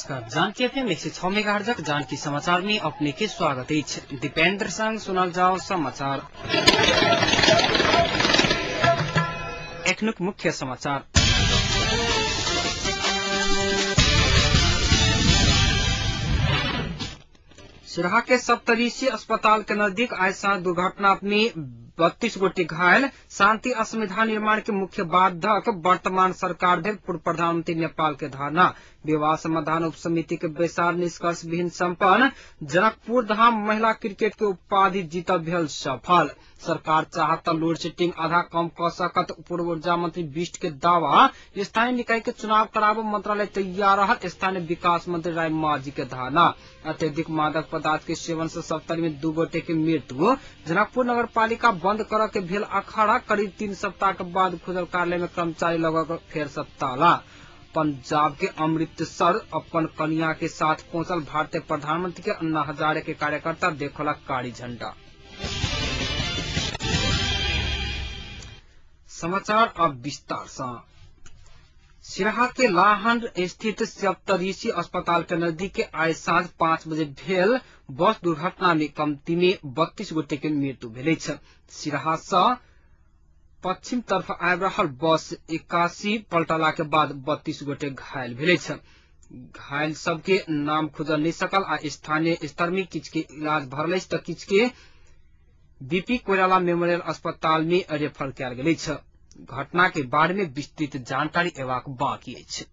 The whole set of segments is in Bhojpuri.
नमस्कार। जानकी एफएम 106 मेगाहर्ज जानकी समाचार में अपने के स्वागत है। दीपेंद्र संग सुनल जाओ समाचार। एखनुक मुख्य समाचार। सिराहा के सप्तऋषि अस्पताल के नजदीक आज सांझ दुर्घटना में 32 गोटे घायल। शांति और संविधान निर्माण के मुख्य बाधक वर्तमान सरकार भेल पूर्व प्रधानमंत्री नेपाल के धारणा। विवाह समाधान उप समिति के बैसार निष्कर्ष विहीन संपन्न। जनकपुर धाम महिला क्रिकेट के उपाधि जीतब भेल सफल। सरकार चाहत लोड शेडिंग आधा कम क सकत पूर्व ऊर्जा मंत्री बिष्ट के दावा। स्थानीय निकाय के चुनाव कराबो मंत्रालय तैयार रहत स्थानीय विकास मंत्री राय माझी के धारणा। अत्यधिक मादक पदार्थ के सेवन से सप्ताह में 2 गोटे के मृत्यु। जनकपुर नगर पालिका बंद कर के भेल अखाड़ा। करीब 3 सप्ताह के बाद खुजल कार्यालय में कर्मचारी लगभग फेर सब ताला। पंजाब के अमृतसर अपन कन्या के साथ पहुंचल भारतीय प्रधानमंत्री के अन्ना हजारे के कार्यकर्ता देखला कारी झंडा। समाचार अब विस्तार से। सिराहा के लाहन स्थित सप्तऋषि अस्पताल के नजदीक आज सांझ 5 बजे भेल बस दुर्घटना में कमती में 32 गोटे के मृत्यु भेल। सिराहा से पश्चिम तरफ आबि रहल बस 81 पलटला के बाद 32 गोटे घायल भेल। घायल सबके नाम खुजल नहीं सकल आ स्थानीय स्तर में किछ के इलाज भरल त किछ के बीपी कोइराला मेमोरियल अस्पताल में रेफर कयल गेल। घटना के बारे में विस्तृत जानकारी एवाक बाकी अछि।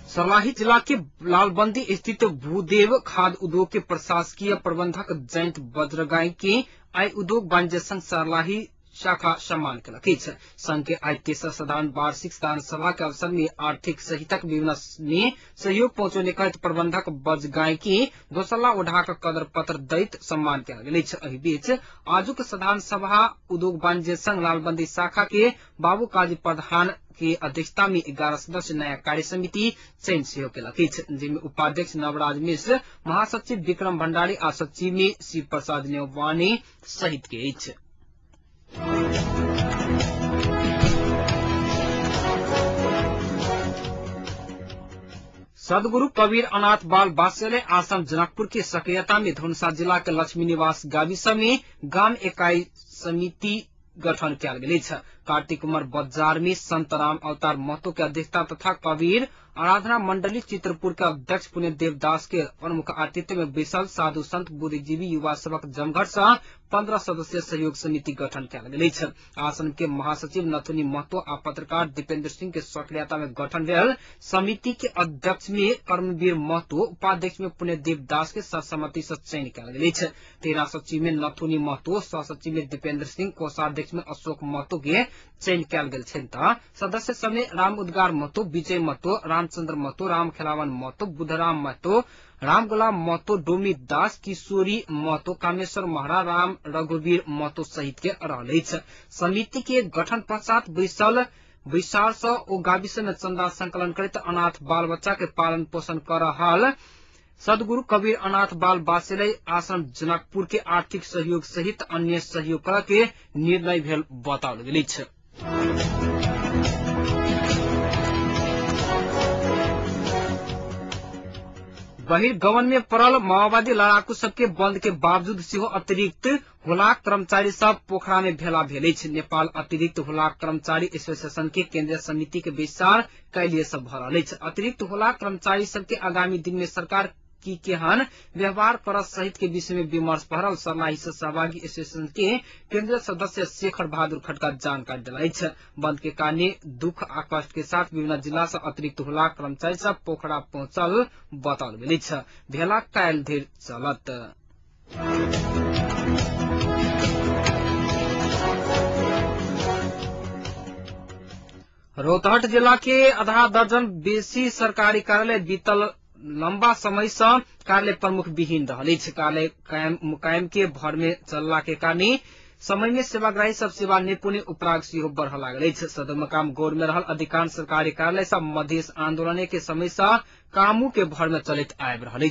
सर्लाही जिला के लालबंदी स्थित भूदेव खाद्य उद्योग के प्रशासकीय प्रबंधक जयंत वज्रगाई के आय उद्योग वाणिज्य संघ सर्लाही शाखा सम्मान केलक। संघ के आज 3 साधारण वार्षिक साधारण सभा के अवसर में आर्थिक सहितक विभिन्न में सहयोग पहुंचने कहत प्रबंधक वज्रगाई के दोसल्ला ओढ़ाक कदर पत्र दैत सम्मान कयल गेल। एहि बीच आजुक साधारण सभा उद्योग वाणिज्य संघ लालबंदी शाखा के बाबू काजी प्रधान के अध्यक्षता में 11 सदस्य नया कार्य समिति चयन सेहो केलक। जिनमें उपाध्यक्ष नवराज मिश्र, महासचिव विक्रम भंडारी आ सचिव में शिव प्रसाद नेवानी सहित के अछि। सदगुरु कबीर अनाथ बाल वात्सल्य आश्रम जनकपुर की सक्रियता में धनुषा जिला के लक्ष्मी निवास गाविस में गाम इकाई समिति गठन किया गेल। कार्तिक कुमार बाजार में संत राम अवतार महतो के अध्यक्षता तथा कबीर आराधना मंडली चित्रपुर के अध्यक्ष पुण्य देवदास के प्रमुख आतिथ्य में विशल साधु संत बुद्धिजीवी युवा सबक जमघट से 15 सदस्यीय सहयोग समिति गठन किया गेल। आश्रम के महासचिव नथुनी महतो आ पत्रकार दीपेंद्र सिंह के सक्रियता में गठन भेल समिति के अध्यक्ष में कर्मवीर महतो, उपाध्यक्ष में पुण्य देवदास के सर्वसम्मति से चयन किया गेल। 13 सचिव में नथुनी महतो, सहसचिव में दीपेंद्र सिंह, कोषाध्यक्ष में अशोक महतो के चयन कयल गेल छन्। सदस्य सब में राम उद्गार महतो, विजय महतो, रामचंद्र महतो, राम खेलावन महतो, बुधराम महतो, राम गुलाम महतो, डोमी दास, किशोरी महतो, कामेश्वर महरा, राम रघुवीर महतो सहित के रहल। समिति के गठन पश्चात बैसार से ओ गाविस में चंदा संकलन करते अनाथ बाल बच्चा के पालन पोषण कर रहल सदगुरु कबीर अनाथ बाल वात्सल्य आश्रम जनकपुर के आर्थिक सहयोग सहित अन्य सहयोग कर के निर्णय भेल बताओल गेल। बहिर्गमन में पड़ल माओवादी लड़ाकू सबके बंद के बावजूद सेहो अतिरिक्त हुलाक कर्मचारी सब पोखरा में भेला भेल। नेपाल अतिरिक्त हुलाक कर्मचारी एसोसिएशन के केंद्रीय समिति के विस्तार कैलिए सब भरल। अतिरिक्त हुलाक कर्मचारी सबके आगामी दिन में सरकार की केहन व्यवहार कर सहित के विषय में विमर्श भरल सर्लाही से सहभागी एसोसिएशन के केंद्रीय सदस्य शेखर बहादुर खटका जानकारी दिलाई। बंद के कारण दुख आ कष्ट के साथ विभिन्न जिला से अतिरिक्त हुलाक कर्मचारी सब पोखरा पहुंचल बताओल गेल। भेला काल्हि धरि चलत। रोहतहट जिला के आधा दर्जन बेसी सरकारी कार्यालय बीतल लंबा समय से कार्यालय प्रमुख विहीन रहल। कार्यालय मुकायम के भर में चलला के कारण समय में सेवाग्राही सब सेवा नहीं पुणे उपराग सेहो बढ़ लागल। सदर मकाम गौर में रहल अधिकांश सरकारी कार्यालय सब मधेश आंदोलन के समय से कामू के भर में चलित आबि रहल।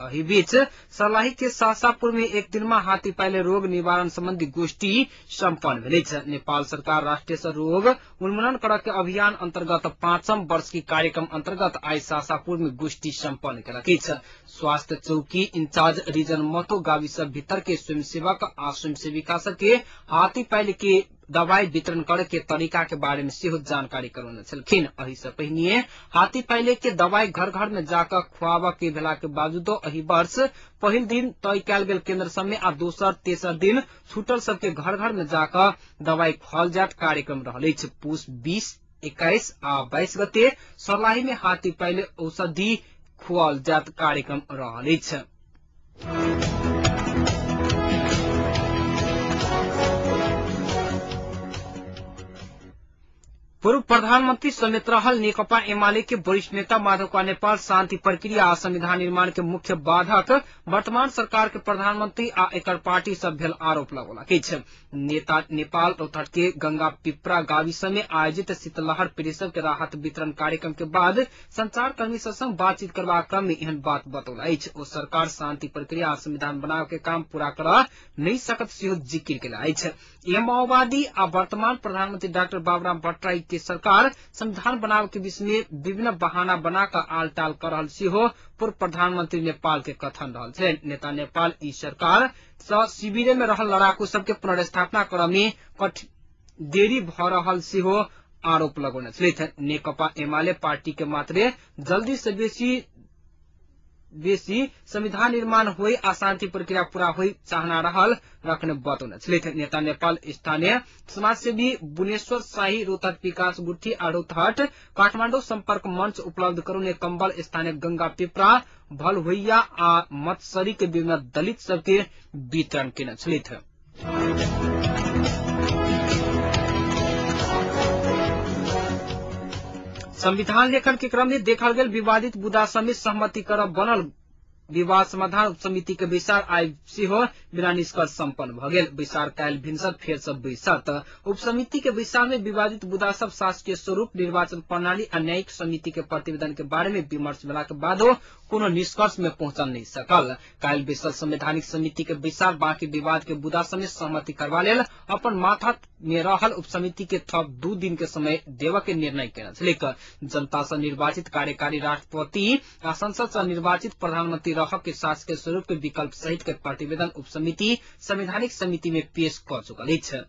अही बीच सर्लाही के सासापुर में एक दिन में हाथी पाइले रोग निवारण संबंधी गोष्ठी सम्पन्न भेलै छ। नेपाल सरकार राष्ट्रिय रोग उन्मूलन करके अभियान अंतर्गत 5म वर्ष की कार्यक्रम अंतर्गत आई सासापुर में गोष्ठी सम्पन्न करेकी छ। स्वास्थ्य चौकी इंचार्ज रिजन महतो गाविस भीतर के स्वयंसेवक आ स्वयंसेविका के हाथी पाइले के दवाई वितरण करे के तरीका के बारे में सेहो जानकारी करौने छलखिन। अही से पहिने हाथी पाइले के दवाई घर घर में जाकर खुआब के भेला के बावजूदो अही वर्ष पहिल दिन तय कयल गेल केन्द्र सब में आ दोसर तेसर दिन छूटल सबके घर घर में जाकर दवाई खुआल जात कार्यक्रम रहल अछि। पुष 20, 21 आ 22 गते सर्लाही में हाथी पाइले औषधि खुआल जात कार्यक्रम रहल अछि। पूर्व प्रधानमंत्री समेत रहल नेकपा एमाले के वरिष्ठ नेता माधव नेपाल शांति प्रक्रिया आ संविधान निर्माण के मुख्य बाधक वर्तमान सरकार के प्रधानमंत्री आ एकर पार्टी सब भेल आरोप लगौलक अछि। नेता नेपाल रौतहट के गंगा पिपरा गाविस में आयोजित शीतलहर पीड़ित के राहत वितरण कार्यक्रम के बाद संचारकर्मी संग बातचीत करबा क्रम में एहन बात बतौल अछि। ओ सरकार शांति प्रक्रिया आ संविधान बनाव के काम पूरा कर नहीं सकत सेहो जिक्र केला अछि। यह माओवादी आ वर्तमान प्रधानमंत्री डॉक्टर बाबूराम भट्टराई के सरकार संविधान बनाव के विषय में विभिन्न बहाना बनाकर आलटाल कर रहल सेहो पूर्व प्रधानमंत्री नेपाल के कथन रहल छै। नेता नेपाल ई सरकार शिविर में रहल लड़ाकू सबके पुनर्स्थापना करय में देरी भ रहल सेहो आरोप लगौने छथि। नेकपा एमाले पार्टी के मात्रे जल्दी से बेसी संविधान निर्माण होई आ शांति प्रक्रिया पूरा होई चाहना रखने बतौने छथि। नेता नेपाल स्थानीय समाजसेवी बुनेश्वर शाही रौतहट विकास गुठी आ रौतहट काठमाडौँ संपर्क मंच उपलब्ध करुने कंबल स्थानीय गंगा पिपरा भलहोइया आ मत्सरी के विभिन्न दलित सबके वितरण केने छथि। संविधान लेखन के क्रम में देखल गेल विवादित मुद्दा समेत सहमति कर बनल विवाद समाधान उप समिति के बैसार आइ सेहो बिना निष्कर्ष सम्पन्न भ गेल। बैसार काल्हि भिनसर फेर सब बैसत। उप समिति के बैसार में विवादित मुद्दा सब शासकीय स्वरूप निर्वाचन प्रणाली आ न्यायिक समिति के प्रतिवेदन के बारे में विमर्श भेला के बादो कोनो निष्कर्ष में पहुंचल नहीं सकल। काल्हि बैसल संवैधानिक समिति के बैसार बाकी विवाद के मुद्दा समेत सहमति करबा लेल अपन माथा में रहल उप समिति के थप 2 दिन के समय देव के निर्णय केने छलैक। जनता से निर्वाचित कार्यकारी राष्ट्रपति आ संसद से निर्वाचित प्रधानमंत्री रह के शासकीय स्वरूप के विकल्प सहित के प्रतिवेदन उप समिति संवैधानिक समिति में पेश कर चुकल अछि।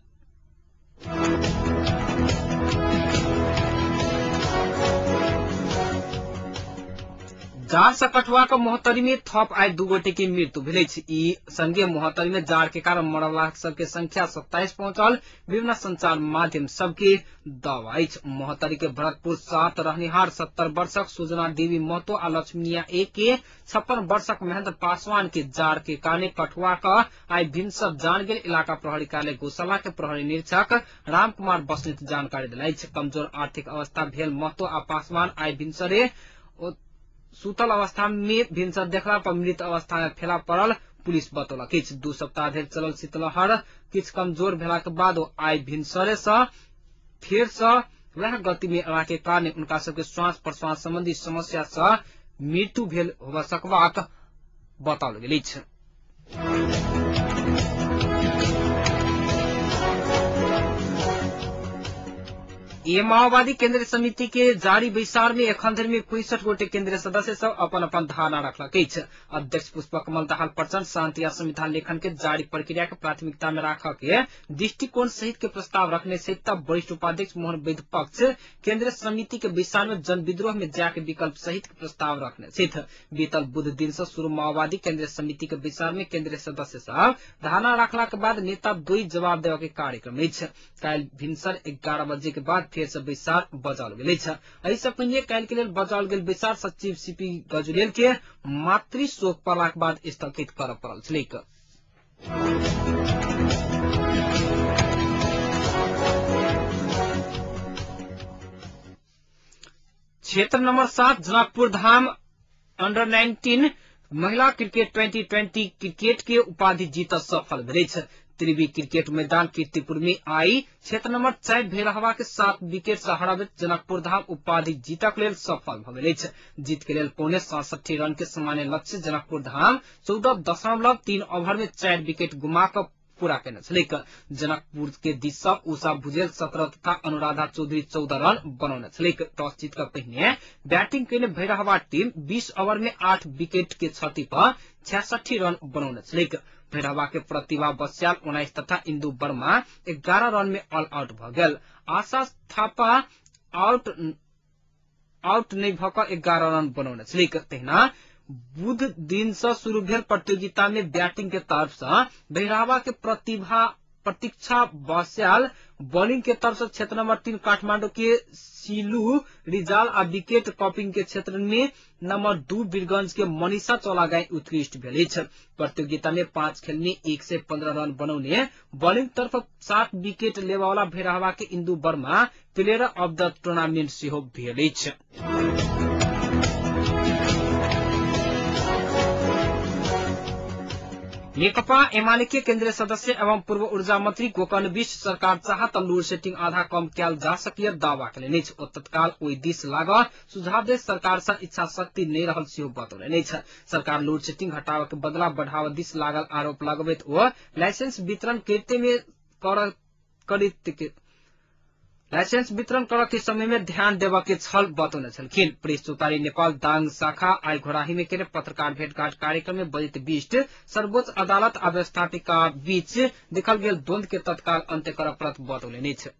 जाड़ से कठुआ के मोहतरी में थप आइ 2 गोटे की मृत्यु भेल अछि। ई संगे मोहतरी में जाड़ के कारण मरला सबके संख्या 27 पहुंचल विभिन्न संचार माध्यम सबके दावा अछि। मोहतरी के भरतपुर 7 रहनिहार 70 वर्षक सुजना देवी महतो आ लक्ष्मीनिया ए के 56 वर्षक महेंद्र पासवान के जाड़ के कारण कठुआ का आइ भिनसर जान गेल। इलाका प्रहरी कार्यालय गोशाला के प्रहरी निरीक्षक राम कुमार बस्नेत जानकारी दिलाई। कमजोर आर्थिक अवस्था भेल महतो आ पासवान आइ भिनसरे सुतल अवस्था में भिनसर देखला पर मृत अवस्था में फेला पड़ल पुलिस बतौलक। 2 सप्ताह धरि चलल शीतलहर किछ कमजोर भेला के बाद आई भिनसरे से फेर से वह गति में अयला के कारण उनका सबके श्वास प्रश्वास संबंधी समस्या से मृत्यु भेल होबा सकबाक बताओल गेल अछि। ये माओवादी केंद्रीय समिति के जारी बैसार में एखन धरि में 65 गोटे केंद्रीय सदस्य सब अपन अपन धारणा रखलक अछि। अध्यक्ष पुष्पकमल दाहाल प्रचंड शांति आ संविधान लेखन के जारी प्रक्रिया के प्राथमिकता में राख के दृष्टिकोण सहित के प्रस्ताव रखने सहित वरिष्ठ उपाध्यक्ष मोहन वैद्य पक्ष केंद्रीय समिति के बैसार में जन विद्रोह में जाके विकल्प सहित के प्रस्ताव रखने सहित बीतल बुध दिन से शुरू माओवादी केंद्रीय समिति के बैसार में केंद्रीय सदस्य सब धारणा रखला के बाद नेता 2 जवाब देवे के कार्यक्रम अछि। काल्हि भिनसर 11 बजे के बाद फेर से बैसार बजाओल गेल अछि। एहि से पहिने काल्हि के लेल बजाओल गेल बैसार सचिव सीपी गजुलेल के मातृ शोक पड़ला के बाद स्थगित करऽ पड़ल छलैक। क्षेत्र नंबर 7 जनकपुर धाम अंडर 19 महिला क्रिकेट 2020 क्रिकेट के उपाधि जीत सफल भेल अछि। त्रिवी क्रिकेट मैदान कीर्तिपुर में आई क्षेत्र नंबर 4 भेड़हवा के 7 विकेट से हराबैत जनकपुर धाम उपाधि जीतक लेल सफल भ गेल अछि। जीत के लेल पौने 67 रन के सामान्य लक्ष्य जनकपुर धाम 14.3 ओवर में 4 विकेट गुमा कर पूरा केने छलैक। जनकपुर के दिस उषा भुजेल 17 तथा अनुराधा चौधरी 14 रन बनौने छलैक। टॉस जीत कर पहिने बैटिंग केने भैरहवा टीम 20 ओवर में 8 विकेट के क्षति पर 66 रन बनौने छलैक। भैरहवा के प्रतिभा बस्याल 19 तथा इंदु वर्मा 11 रन में ऑल आउट भ गेल। आशा थापा आउट नहीं भकर 11 रन बनौने छलैक। तहिना बुध दिन से शुरू भेल प्रतियोगिता में बैटिंग के तरफ से भैरहवा के प्रतीक्षा बस्याल, बॉलिंग के तरफ से क्षेत्र नंबर 3 काठमांडू के सिलू रिजाल आ विकेट कीपिंग के क्षेत्र में नंबर 2 वीरगंज के मनीषा चौलागाई उत्कृष्ट भेल अछि। प्रतियोगिता में 5 खेल में 1 से 15 रन बनौने बॉलिंग तरफ 7 विकेट लेवा वाला भैरहवा के Indu Verma player of the tournament सेहो भेल अछि। नेकपा एमाले के केंद्रीय सदस्य एवं पूर्व ऊर्जा मंत्री गोकर्ण विष्ट सरकार चाहत लोड शेडिंग आधा कम कैल जा सकिए दावा केलनि अछि। ओ तत्काल ओहि दिस लाग सुझाव दे सरकार से इच्छा शक्ति नहीं रहल सेहो बतौलनि अछि। सरकार लोड शेडिंग हटावे के बदला बढ़ावा दिस लागल आरोप लगबैत ओ लाइसेंस वितरण करय के समय में ध्यान देवा के छल बतौने छलखिन। प्रेस चौतारी नेपाल दाङ शाखा आई घोराही में केने पत्रकार भेटघाट कार्यक्रम में बजैत विष्ट सर्वोच्च अदालत आ व्यवस्थापिका बीच देखल गेल द्वंद्व के तत्काल अंत्य करय पड़त बतौलनि अछि।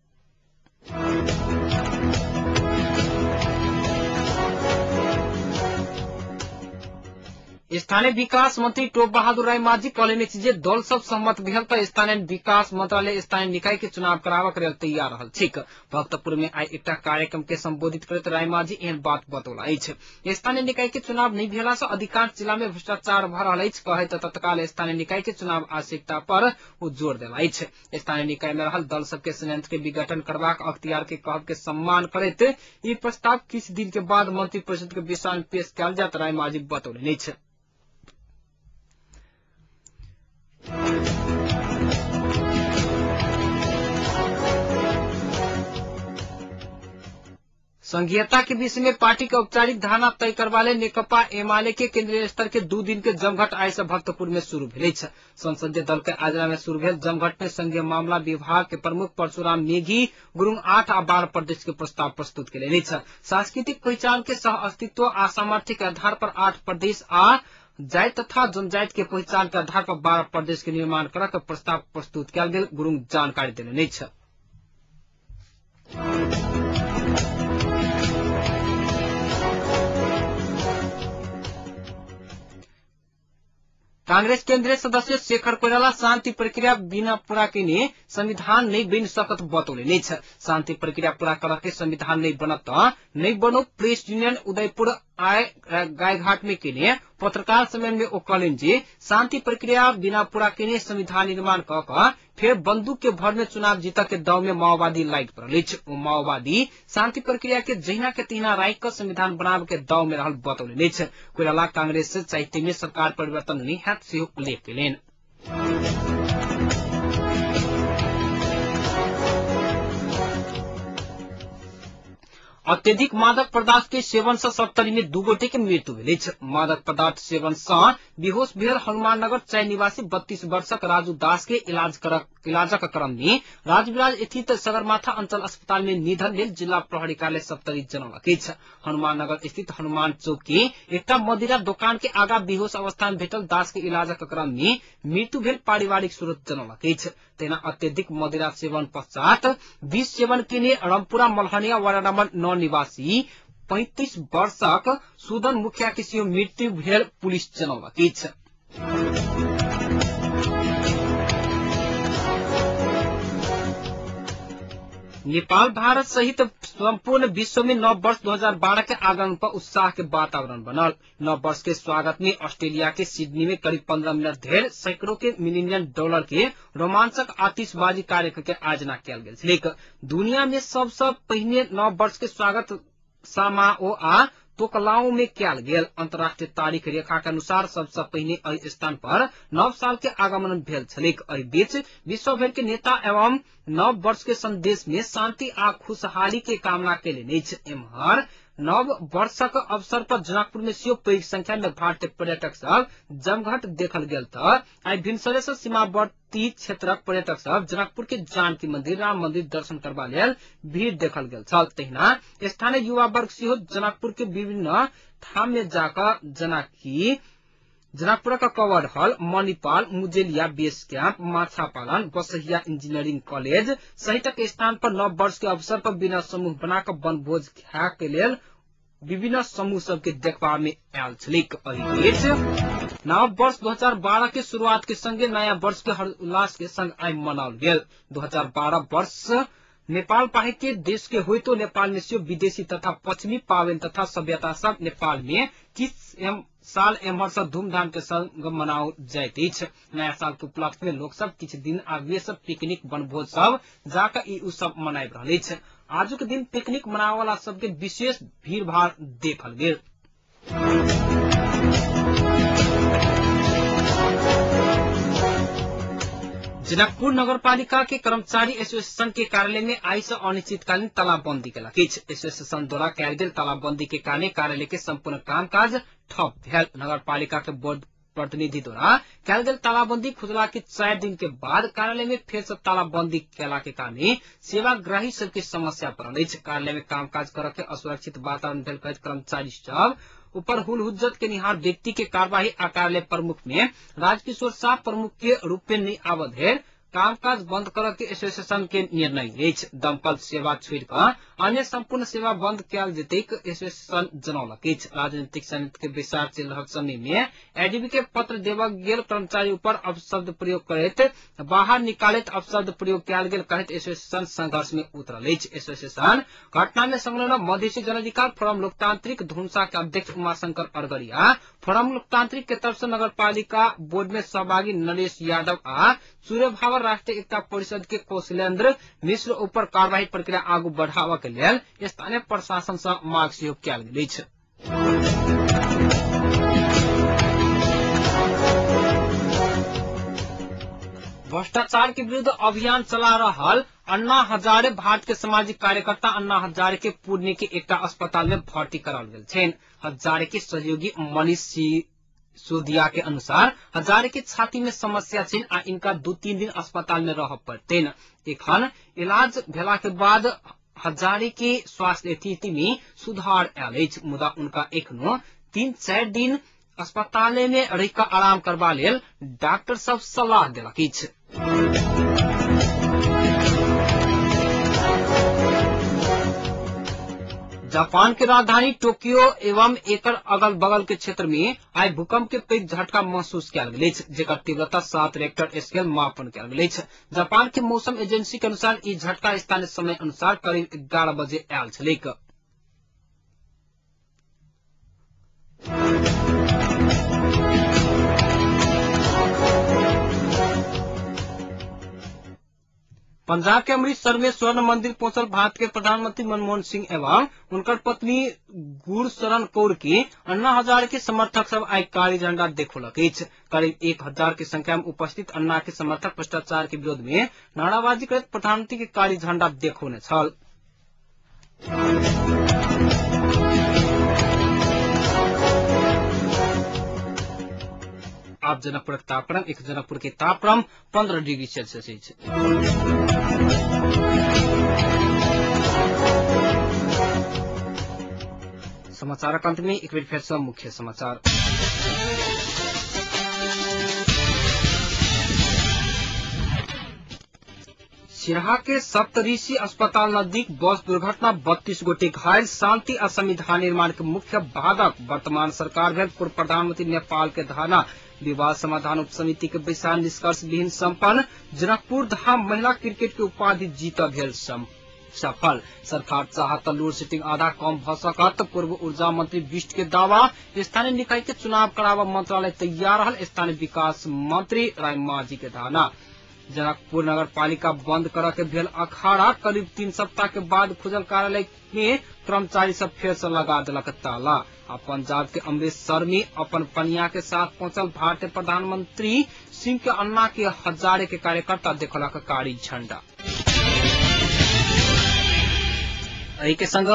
स्थानीय विकास मंत्री टोप बहादुर राय माझी कहलनि अछि जे दल सब सहमत भेल त स्थानीय विकास मंत्रालय स्थानीय निकाय के चुनाव कराबक लेल तैयार रहल छैक। भक्तपुर में आई एकटा कार्यक्रम के संबोधित करैत राय माझी एहन बात बतौला अछि। स्थानीय निकाय के चुनाव नहीं भेला से अधिकांश जिला में भ्रष्टाचार भ रहल अछि। कहैत तत्काल स्थानीय निकाय के चुनाव आवश्यकता पर ओ जोर देला अछि। स्थानीय निकाय में रहल दल सब के संयंत्र के विघटन करबाक अख्तियार के कहब के सम्मान करैत ई प्रस्ताव किछु दिन के बाद मंत्री परिषद के विषय में पेश कयल जायत राय माझी बतौलनि अछि। संघीयता के विषय में पार्टी के औपचारिक धारणा तय करवाले नेकपा एमाले के केंद्रीय स्तर के 2 दिन के जमघट आई से भक्तपुर में शुरू भेल अछि। संसदीय दल के आजरा में शुरू भेल जमघट में संघीय मामला विभाग के प्रमुख परशुराम नेगी गुरुङ 8 आ 12 प्रदेश के प्रस्ताव प्रस्तुत केलनि अछि। सांस्कृतिक पहचान के सह अस्तित्व आ सामर्थ्य के आधार पर 8 प्रदेश आ जाति तथा जनजाति के पहचान के आधार पर 12 प्रदेश के निर्माण करक प्रस्ताव प्रस्तुत कयल गेल गुरुङ जानकारी देलनि अछि। कांग्रेस केंद्रीय सदस्य शेखर कोइराला शांति प्रक्रिया बिना पूरा केने संविधान नहीं बन सकत बतौलनि अछि। शांति प्रक्रिया पूरा करके संविधान नहीं बनत नहीं बनो प्रेस यूनियन उदयपुर आय गायघाट में केने पत्रकार सम्मेलन में ओ कहलनि जे शांति प्रक्रिया बिना पूरा केने संविधान निर्माण क फिर बंदूक के भर में चुनाव जीत के दाव में माओवादी लाइट पड़ल अछि। ओ माओवादी शांति प्रक्रिया के जहिना के तहिना राइख क संविधान बनावे के दाव में रहल बतौलनि अछि। कोइराला कांग्रेस से चाहते में सरकार परिवर्तन नहीं हैत सेहो उल्लेख केलनि। अत्यधिक मादक पदार्थ के सेवन से 70 में 2 गोटे के मृत्यु भेल अछि। मादक पदार्थ सेवन से बेहोश भेल हनुमाननगर 4 निवासी 32 वर्षक राजू दास के इलाजक क्रम में राजविराज स्थित सगरमाथा अंचल अस्पताल में निधन भेल जिला प्रहरी कार्यालय 70 जनौलक अछि। हनुमाननगर स्थित हनुमान चौक के एकटा मदिरा दुकान के आगा बेहोश अवस्था में भेटल दास के इलाजक क्रम में मृत्यु भेल पारिवारिक सूरत जनौलक अछि। तेना अत्यधिक मदिरा सेवन पश्चात विष सेवन केने रामपुरा मलहनिया वार्ड नंबर 9 निवासी 35 वर्षक सुदन मुखिया के सेहो मृत्यु भेल पुलिस जनौलक अछि। नेपाल भारत सहित संपूर्ण विश्व में नव वर्ष 2012 के आगमन पर उत्साह के वातावरण बनल। नव वर्ष के स्वागत में ऑस्ट्रेलिया के सिडनी में करीब 15 मिनट धरि सैकड़ों के मिलियन डॉलर के रोमांचक आतिशबाजी कार्यक्रम के आयोजना कयल गेल छल। दुनिया में सबसे पहिने नव वर्ष के स्वागत समारोह आ तोकलाओं में कैल गेल। अंतर्राष्ट्रीय तारीख रेखा के अनुसार सबसे पहिने एहि स्थान पर नव साल के आगमन भेल छलैक। एहि बीच विश्व भर के नेता एवं नव वर्ष के संदेश में शांति आ खुशहाली के कामना केलनि अछि। एम्हर नव वर्षक अवसर पर जनकपुर में सेहो पैघ संख्या में भारतीय पर्यटक सब जमघट देखल गेल। तऽ आइ भिनसरे से सीमावर्ती क्षेत्रक पर्यटक सब जनकपुर के जानकी मंदिर, राम मंदिर दर्शन करबा लेल भीड़ देखल गेल छल। तहिना स्थानीय युवा वर्ग सेहो जनकपुर के विभिन्न ठाम में जाकर जनकपुर का covered hall, Manipal, Mujeliya base camp, माछा पालन, बसहिया इंजीनियरिंग कॉलेज सहित स्थान पर नव वर्ष के अवसर पर बिना समूह बनाकर बनभोज खाय के लेल विभिन्न समूह सबके देखबा में आयल छलिक। एहि बीच नव वर्ष 2012 के शुरुआत के संगे नया वर्ष के हर्षोल्लास के संग आइ मनाओल गेल। 2012 वर्ष नेपाल बाहेक के देश के होय तो नेपाल में सेहो विदेशी तथा पश्चिमी पावनि तथा सभ्यता सब नेपाल में किछ साल एम्हर से धूमधाम के संग मनाओल जाइत अछि। नया साल के उपलक्ष्य में लोक सब किछु दिन आगे सब पिकनिक बनभोज सब जाकर ई उत्सव मनाबि रहल अछि। आजुक दिन पिकनिक मनावे वाला सबके विशेष भीड़ भाड़ देखल गेल। जनकपुर नगरपालिका के कर्मचारी एसोसिएशन के कार्यालय में आई से अनिश्चितकालीन तालाबंदी केलक अछि। एसोसिएशन द्वारा कयल गेल तालाबंदी के कारण कार्यालय के संपूर्ण कामकाज ठप भेल। नगरपालिका के बोर्ड प्रतिनिधि द्वारा कयल गेल तालाबंदी खुजला के 4 दिन के बाद कार्यालय में फिर से तालाबंदी केला के कारण सेवाग्राही सबके समस्या पड़ल अछि। कार्यालय में कामकाज करय के असुरक्षित वातावरण भेल कहैत कर्मचारी सब ऊपर हुल हुज्जत के निहार व्यक्ति के कार्यवाही आ कार्यालय प्रमुख में राजकिशोर शाह प्रमुख के रूप में नहीं आवधेर कामकाज बंद करय के एसोसिएशन के निर्णय अछि। दमकल सेवा छोड़ि कऽ अन्य संपूर्ण सेवा बंद कयल जेतैक एसोसिएशन जनौलक अछि। राजनीतिक समिति के बैसार चलि रहल समय में एडीबी के पत्र देबऽ गेल कर्मचारी ऊपर अपशब्द प्रयोग करैत बाहर निकालैत अपशब्द प्रयोग कयल गेल कहैत एसोसिएशन संघर्ष में उतरल अछि। एसोसिएशन घटना में संलग्न मधेसी जन अधिकार फोरम लोकतांत्रिक धुनसा के अध्यक्ष उमाशंकर अरगरिया, फोरम लोकतांत्रिक के तरफ से नगरपालिका बोर्ड में सहभागी नरेश यादव आ सूर्य भावर राष्ट्रीय एकता परिषद के कौशलेंद्र मिश्र ऊपर कार्यवाही प्रक्रिया आगू बढ़ावा के लेल स्थानीय प्रशासन से मांग सहयोग कयल गेल अछि। भ्रष्टाचार के विरुद्ध अभियान चला रहल अन्ना हजारे भारत के सामाजिक कार्यकर्ता अन्ना हजारे के पुणे के एकटा अस्पताल में भर्ती कराओल गेल छनि। हजारे के सहयोगी मनीष सिसोदिया के अनुसार हजारे के छाती में समस्या छनि आ इनका 2-3 दिन अस्पताल में रह पड़तैन। एखन इलाज भेला के बाद हजारे के स्वास्थ्य स्थिति में सुधार आयल अछि, मुदा उनका एखनो 3-4 दिन अस्पताल में रहिका आराम करबा लेल डॉक्टर सब सलाह देलक अछि। जापान के राजधानी टोक्यो एवं एकर अगल बगल के क्षेत्र में आई भूकंप के पैघ झटका महसूस कयल गेल अछि, जेकर तीव्रता 7 रेक्टर स्केल मापन कयल गेल अछि। जापान के मौसम एजेंसी के अनुसार ई झटका स्थानीय समय अनुसार करीब 11 बजे आयल छलैक। पंजाब के अमृतसर में स्वर्ण मंदिर पहुंचल भारत के प्रधानमंत्री मनमोहन सिंह एवं उनकर पत्नी गुरशरण कौर के अन्ना हजारे के समर्थक सब आई काली झंडा देखौलक अछि। करीब 1000 की संख्या में उपस्थित अन्ना के समर्थक भ्रष्टाचार के विरोध में नाराबाजी करैत प्रधानमंत्री के काली झंडा देखौने छल। आप जनकपुर के तापक्रम जनकपुर के तापक्रम 15 डिग्री सेल्सियस अछि। समाचारक अंत में एक बेर फेर से मुख्य समाचार। सिराहा के सप्तऋषि अस्पताल नजदीक बस दुर्घटना 32 गोटे घायल, शांति और संविधान निर्माण के मुख्य बाधक वर्तमान सरकार भेल पूर्व प्रधानमंत्री नेपाल के धारणा। विवाद समाधान उप समिति के बैसार निष्कर्ष विहीन संपन्न, जनकपुर धाम महिला क्रिकेट के उपाधि जीत भेल सफल। सरकार चाहत लोड शेडिंग आधा कम भ सकत, पूर्व ऊर्जा मंत्री बिष्ट के दावा। स्थानीय निकाय के चुनाव करावा मंत्रालय तैयार रहल, स्थानीय विकास मंत्री राय माझी के धारणा। जनकपुर नगर पालिका बंद कर के भेल अखाड़ा करीब 3 सप्ताह के बाद खुजल कार्यालय में कर्मचारी सब फेर से लगा दिलक ताला। आ पंजाब के अमृतसर में अपन पनिया के साथ पहुंचल भारतीय प्रधानमंत्री सिंह के अन्ना के हजारे के कार्यकर्ता देखलक कारी झंडा। एहि के संग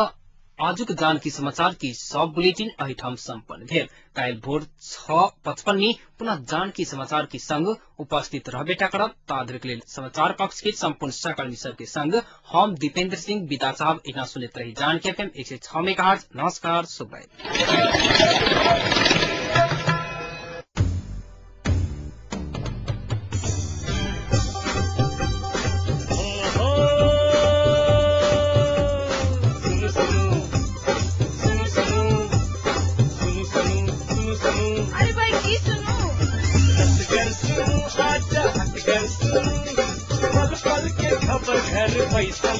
आजुक जानकी समाचार की सब बुलेटिन अहिठाम संपन्न भेल। काल्हि भोर 6:55 में पुनः जानकी समाचार की संग उपस्थित रहबेटा करब। ताधरिक लेल समाचार कक्ष के संपूर्ण सहकर्मी सबके संग हम दीपेंद्र सिंह विदा साहब इतना सुनित रही जानकी एफएम 106 मेगाहर्ट्ज। नमस्कार, शुभ घर पैसा